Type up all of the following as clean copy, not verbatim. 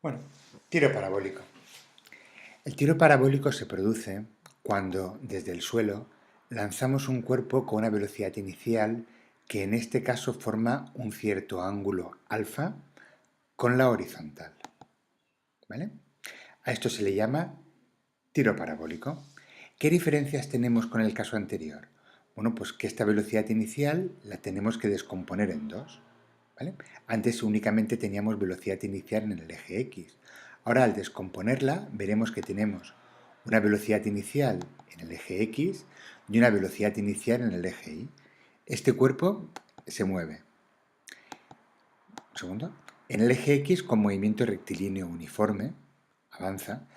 Bueno, tiro parabólico. El tiro parabólico se produce cuando, desde el suelo, lanzamos un cuerpo con una velocidad inicial que en este caso forma un cierto ángulo alfa con la horizontal. ¿Vale? A esto se le llama tiro parabólico. ¿Qué diferencias tenemos con el caso anterior? Bueno, pues que esta velocidad inicial la tenemos que descomponer en dos. ¿Vale? Antes únicamente teníamos velocidad inicial en el eje X. Ahora al descomponerla veremos que tenemos una velocidad inicial en el eje X y una velocidad inicial en el eje Y. Este cuerpo se mueve. Un segundo. En el eje X con movimiento rectilíneo uniforme, avanza,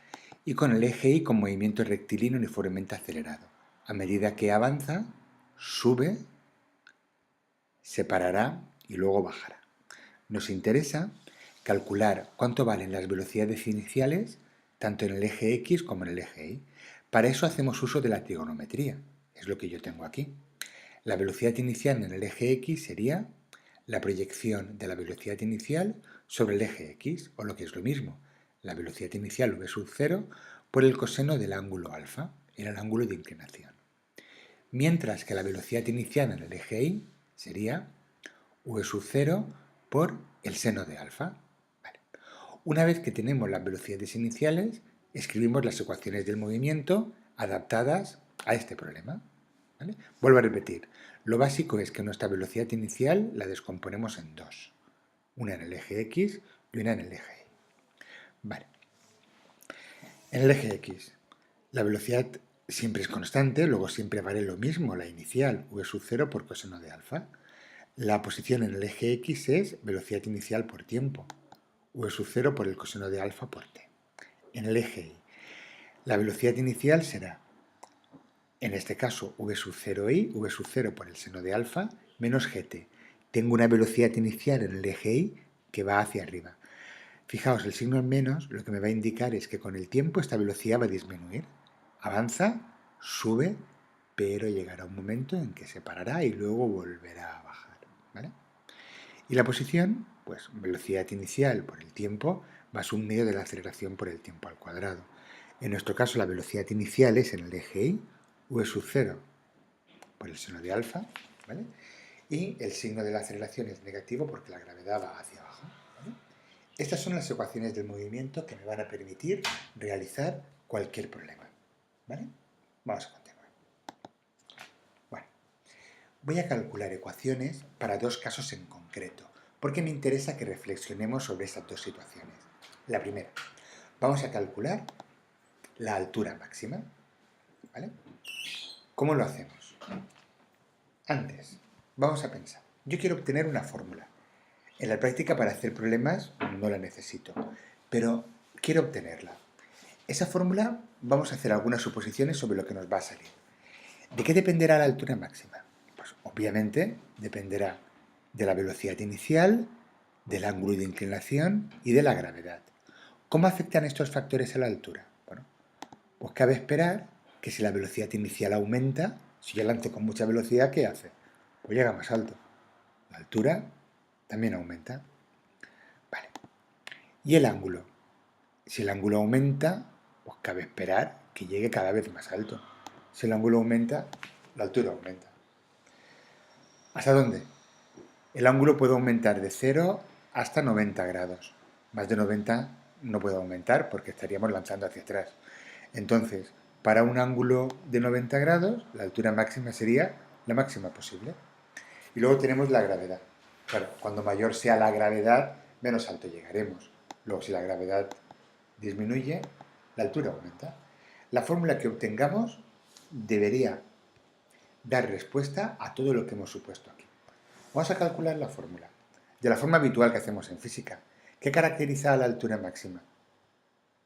y con el eje Y con movimiento rectilíneo uniformemente acelerado. A medida que avanza, sube, se parará y luego bajará. Nos interesa calcular cuánto valen las velocidades iniciales tanto en el eje X como en el eje Y. Para eso hacemos uso de la trigonometría, es lo que yo tengo aquí. La velocidad inicial en el eje X sería la proyección de la velocidad inicial sobre el eje X, o lo que es lo mismo, la velocidad inicial v sub 0 por el coseno del ángulo alfa, era el ángulo de inclinación. Mientras que la velocidad inicial en el eje Y sería v sub 0 por el seno de alfa. Vale. Una vez que tenemos las velocidades iniciales, escribimos las ecuaciones del movimiento adaptadas a este problema. ¿Vale? Vuelvo a repetir, lo básico es que nuestra velocidad inicial la descomponemos en dos, una en el eje X y una en el eje Y. Vale. En el eje X, la velocidad siempre es constante, luego siempre vale lo mismo la inicial, v sub 0 por coseno de alfa. La posición en el eje X es velocidad inicial por tiempo, v sub 0 por el coseno de alfa por t. En el eje Y, la velocidad inicial será, en este caso, v sub 0i, v sub 0 por el seno de alfa, menos gt. Tengo una velocidad inicial en el eje Y que va hacia arriba. Fijaos, el signo en menos lo que me va a indicar es que con el tiempo esta velocidad va a disminuir. Avanza, sube, pero llegará un momento en que se parará y luego volverá a bajar. ¿Vale? Y la posición, pues velocidad inicial por el tiempo más un medio de la aceleración por el tiempo al cuadrado. En nuestro caso la velocidad inicial es en el eje Y, v sub 0 por el seno de alfa, ¿vale? Y el signo de la aceleración es negativo porque la gravedad va hacia abajo. ¿Vale? Estas son las ecuaciones del movimiento que me van a permitir realizar cualquier problema. ¿Vale? Vamos a continuar. Bueno, voy a calcular ecuaciones para dos casos en concreto, porque me interesa que reflexionemos sobre estas dos situaciones. La primera, vamos a calcular la altura máxima. ¿Vale? ¿Cómo lo hacemos? Antes, vamos a pensar. Yo quiero obtener una fórmula. En la práctica para hacer problemas no la necesito, pero quiero obtenerla. Esa fórmula vamos a hacer algunas suposiciones sobre lo que nos va a salir. ¿De qué dependerá la altura máxima? Pues obviamente dependerá de la velocidad inicial, del ángulo de inclinación y de la gravedad. ¿Cómo afectan estos factores a la altura? Bueno, pues cabe esperar que si la velocidad inicial aumenta, si yo lanzo con mucha velocidad, ¿qué hace? Pues llega más alto. La altura también aumenta. Vale. ¿Y el ángulo? Si el ángulo aumenta, pues cabe esperar que llegue cada vez más alto. Si el ángulo aumenta, la altura aumenta. ¿Hasta dónde? El ángulo puede aumentar de 0 hasta 90 grados. Más de 90 no puede aumentar porque estaríamos lanzando hacia atrás. Entonces, para un ángulo de 90 grados, la altura máxima sería la máxima posible. Y luego tenemos la gravedad. Claro, cuando mayor sea la gravedad, menos alto llegaremos. Luego, si la gravedad disminuye, la altura aumenta. La fórmula que obtengamos debería dar respuesta a todo lo que hemos supuesto aquí. Vamos a calcular la fórmula, de la forma habitual que hacemos en física. ¿Qué caracteriza a la altura máxima?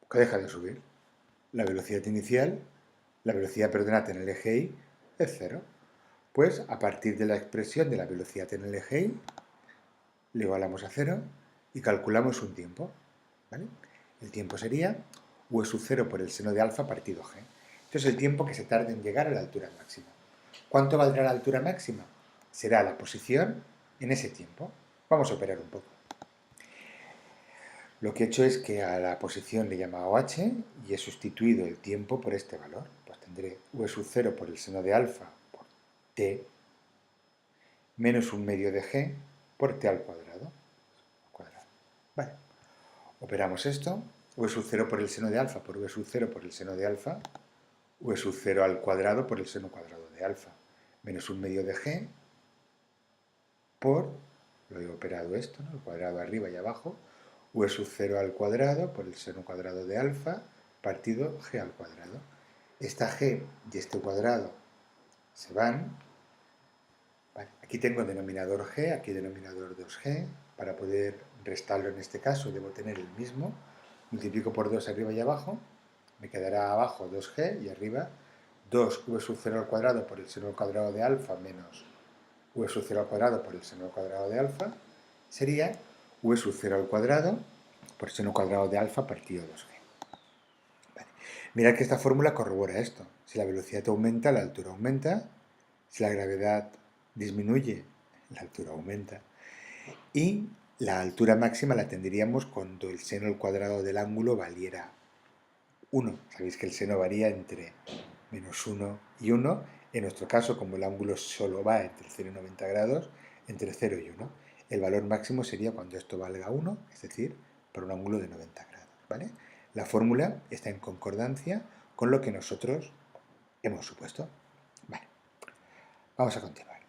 Que deja de subir. La velocidad inicial, la velocidad, perdonad, en el eje Y es cero. Pues a partir de la expresión de la velocidad en el eje Y, le igualamos a cero y calculamos un tiempo. ¿Vale? El tiempo sería v sub 0 por el seno de alfa partido g. Entonces el tiempo que se tarda en llegar a la altura máxima. ¿Cuánto valdrá la altura máxima? Será la posición en ese tiempo. Vamos a operar un poco. Lo que he hecho es que a la posición le he llamado h y he sustituido el tiempo por este valor. Pues tendré v sub 0 por el seno de alfa por t menos 1/2 de g por t al cuadrado. Vale. Operamos esto. V sub 0 por el seno de alfa por v sub 0 por el seno de alfa. V sub 0 al cuadrado por el seno cuadrado de alfa. Menos 1/2 de g por, lo he operado esto, ¿no? El cuadrado arriba y abajo. V sub 0 al cuadrado por el seno cuadrado de alfa partido g al cuadrado. Esta g y este cuadrado se van. Vale, aquí tengo denominador g, aquí denominador 2g. Para poder restarlo en este caso debo tener el mismo. Multiplico por 2 arriba y abajo. Me quedará abajo 2g y arriba 2v sub 0 al cuadrado por el seno al cuadrado de alfa menos v sub 0 al cuadrado por el seno al cuadrado de alfa. Sería v sub 0 al cuadrado por seno cuadrado de alfa partido 2g. Vale. Mirad que esta fórmula corrobora esto. Si la velocidad aumenta, la altura aumenta. Si la gravedad disminuye, la altura aumenta. Y la altura máxima la tendríamos cuando el seno al cuadrado del ángulo valiera 1. Sabéis que el seno varía entre menos 1 y 1. En nuestro caso, como el ángulo solo va entre 0 y 90 grados, entre 0 y 1. El valor máximo sería cuando esto valga 1, es decir, por un ángulo de 90 grados. ¿Vale? La fórmula está en concordancia con lo que nosotros hemos supuesto. Vale. Vamos a continuar.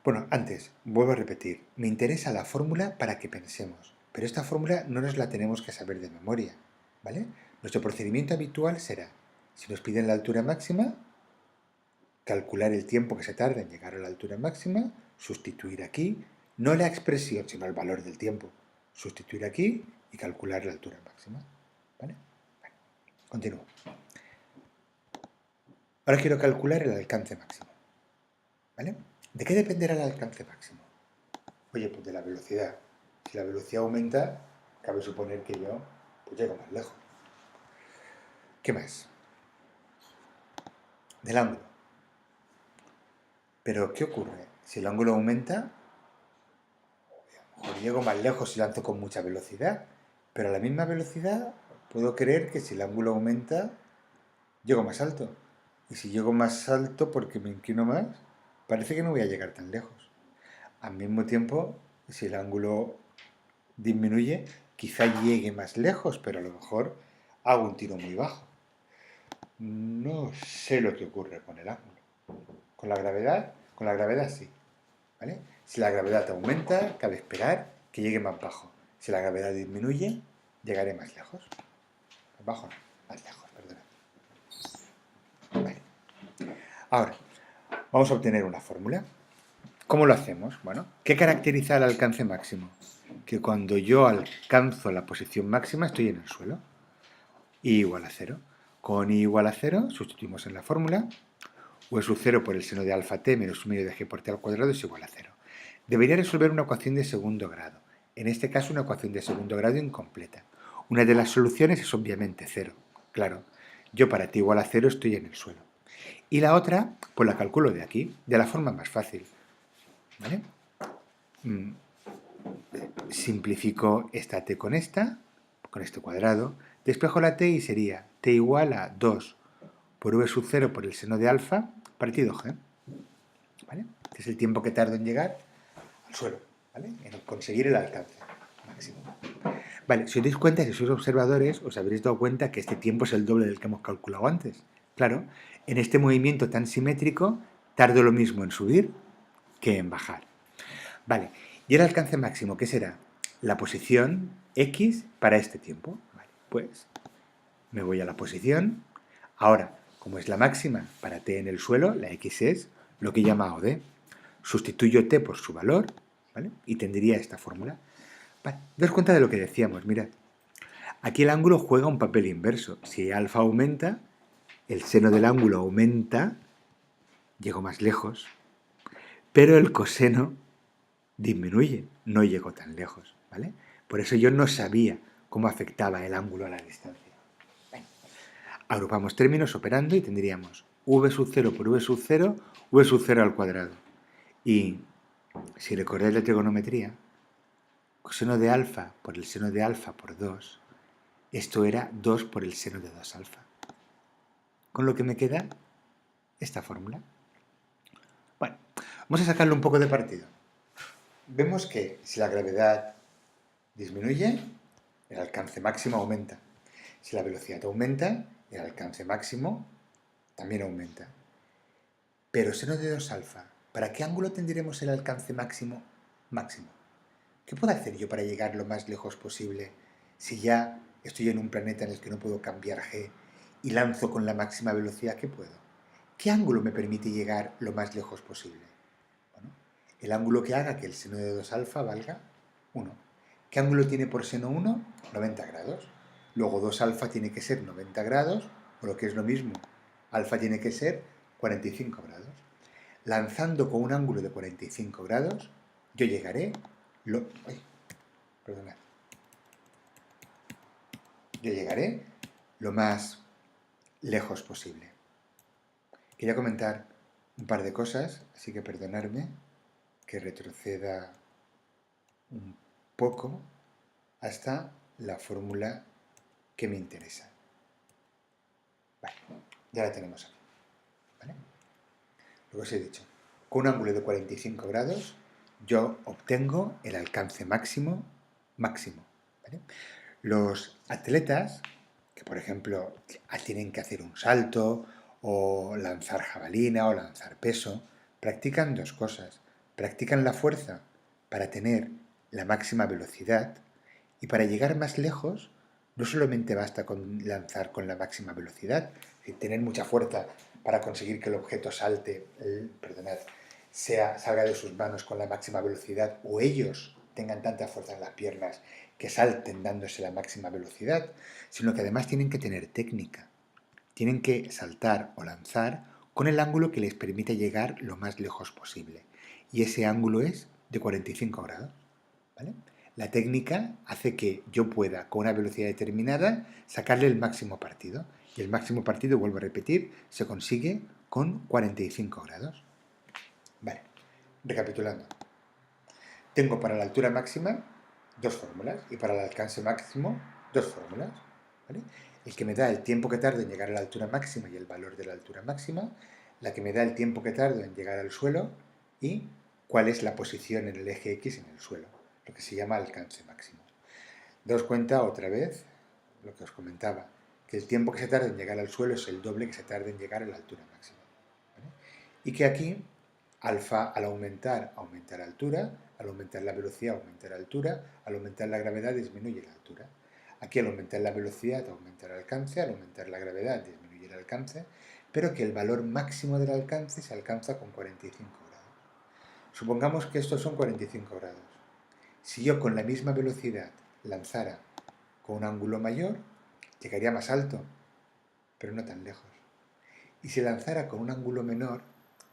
Bueno, antes, vuelvo a repetir, me interesa la fórmula para que pensemos, pero esta fórmula no nos la tenemos que saber de memoria, ¿vale? Nuestro procedimiento habitual será, si nos piden la altura máxima, calcular el tiempo que se tarda en llegar a la altura máxima, sustituir aquí, no la expresión, sino el valor del tiempo, sustituir aquí y calcular la altura máxima, ¿vale? Bueno, continúo. Ahora quiero calcular el alcance máximo, ¿vale? ¿De qué dependerá el alcance máximo? Oye, pues de la velocidad. Si la velocidad aumenta, cabe suponer que yo pues llego más lejos. ¿Qué más? Del ángulo. Pero, ¿qué ocurre? Si el ángulo aumenta, a lo mejor llego más lejos si lanzo con mucha velocidad, pero a la misma velocidad puedo creer que si el ángulo aumenta, llego más alto. Y si llego más alto porque me inclino más, parece que no voy a llegar tan lejos. Al mismo tiempo, si el ángulo disminuye, quizá llegue más lejos, pero a lo mejor hago un tiro muy bajo. No sé lo que ocurre con el ángulo. Con la gravedad sí. ¿Vale? Si la gravedad aumenta, cabe esperar que llegue más bajo. Si la gravedad disminuye, llegaré más lejos. Más bajo no, más lejos, perdón. Vale. Ahora, vamos a obtener una fórmula. ¿Cómo lo hacemos? Bueno, ¿qué caracteriza el alcance máximo? Que cuando yo alcanzo la posición máxima estoy en el suelo. I igual a 0. Con I igual a 0 sustituimos en la fórmula. V sub 0 por el seno de alfa t menos 1/2 de g por t al cuadrado es igual a 0. Debería resolver una ecuación de segundo grado. En este caso una ecuación de segundo grado incompleta. Una de las soluciones es obviamente 0. Claro, yo para t igual a 0 estoy en el suelo. Y la otra, pues la calculo de aquí, de la forma más fácil. ¿Vale? Simplifico esta t con este cuadrado, despejo la t y sería t igual a 2 por v sub 0 por el seno de alfa partido g. ¿Vale? Este es el tiempo que tardo en llegar al suelo, ¿vale? En conseguir el alcance máximo. Vale, si os dais cuenta, si sois observadores, os habréis dado cuenta que este tiempo es el doble del que hemos calculado antes. Claro, en este movimiento tan simétrico, tardo lo mismo en subir que en bajar. Vale, ¿y el alcance máximo qué será? La posición X para este tiempo. Vale, pues me voy a la posición. Ahora, como es la máxima para t en el suelo, la X es lo que he llamado d. Sustituyo t por su valor, ¿vale? Y tendría esta fórmula. Vale, daos cuenta de lo que decíamos, mirad. Aquí el ángulo juega un papel inverso. Si alfa aumenta, el seno del ángulo aumenta, llego más lejos, pero el coseno disminuye, no llego tan lejos, ¿vale? Por eso yo no sabía cómo afectaba el ángulo a la distancia. Bueno, agrupamos términos operando y tendríamos v sub 0 por v sub 0, v sub 0 al cuadrado. Y si recordáis la trigonometría, coseno de alfa por el seno de alfa por 2, esto era 2 por el seno de 2 alfa. Con lo que me queda esta fórmula. Bueno, vamos a sacarle un poco de partido. Vemos que si la gravedad disminuye, el alcance máximo aumenta. Si la velocidad aumenta, el alcance máximo también aumenta. Pero seno de 2 alfa, ¿para qué ángulo tendremos el alcance máximo máximo? ¿Qué puedo hacer yo para llegar lo más lejos posible si ya estoy en un planeta en el que no puedo cambiar g y lanzo con la máxima velocidad que puedo? ¿Qué ángulo me permite llegar lo más lejos posible? Bueno, el ángulo que haga que el seno de 2 alfa valga 1. ¿Qué ángulo tiene por seno 1? 90 grados. Luego 2 alfa tiene que ser 90 grados, o lo que es lo mismo, alfa tiene que ser 45 grados. Lanzando con un ángulo de 45 grados, yo llegaré yo llegaré lo más lejos posible. Quería comentar un par de cosas, así que perdonadme que retroceda un poco hasta la fórmula que me interesa. Vale, ya la tenemos aquí. ¿Vale? Lo que os he dicho. Con un ángulo de 45 grados, yo obtengo el alcance máximo. ¿Vale? Los atletas, que por ejemplo tienen que hacer un salto, o lanzar jabalina, o lanzar peso, practican dos cosas. Practican la fuerza para tener la máxima velocidad, y para llegar más lejos no solamente basta con lanzar con la máxima velocidad, es decir, tener mucha fuerza para conseguir que el objeto salga de sus manos con la máxima velocidad, o ellos tengan tanta fuerza en las piernas que salten dándose la máxima velocidad, sino que además tienen que tener técnica. Tienen que saltar o lanzar con el ángulo que les permite llegar lo más lejos posible. Y ese ángulo es de 45 grados. ¿Vale? La técnica hace que yo pueda, con una velocidad determinada, sacarle el máximo partido. Y el máximo partido, vuelvo a repetir, se consigue con 45 grados. Vale, recapitulando. Tengo para la altura máxima dos fórmulas y para el alcance máximo dos fórmulas. ¿Vale? El que me da el tiempo que tardo en llegar a la altura máxima y el valor de la altura máxima, la que me da el tiempo que tardo en llegar al suelo y cuál es la posición en el eje X en el suelo, lo que se llama alcance máximo. Daos cuenta otra vez, lo que os comentaba, que el tiempo que se tarda en llegar al suelo es el doble que se tarda en llegar a la altura máxima. ¿Vale? Y que aquí alfa, al aumentar, aumenta la altura, al aumentar la velocidad, aumenta la altura, al aumentar la gravedad, disminuye la altura. Aquí al aumentar la velocidad, aumenta el alcance, al aumentar la gravedad, disminuye el alcance, pero que el valor máximo del alcance se alcanza con 45 grados. Supongamos que estos son 45 grados. Si yo con la misma velocidad lanzara con un ángulo mayor, llegaría más alto, pero no tan lejos. Y si lanzara con un ángulo menor,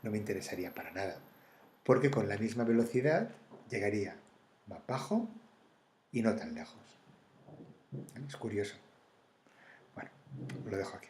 no me interesaría para nada, porque con la misma velocidad llegaría más bajo y no tan lejos. Es curioso. Bueno, lo dejo aquí.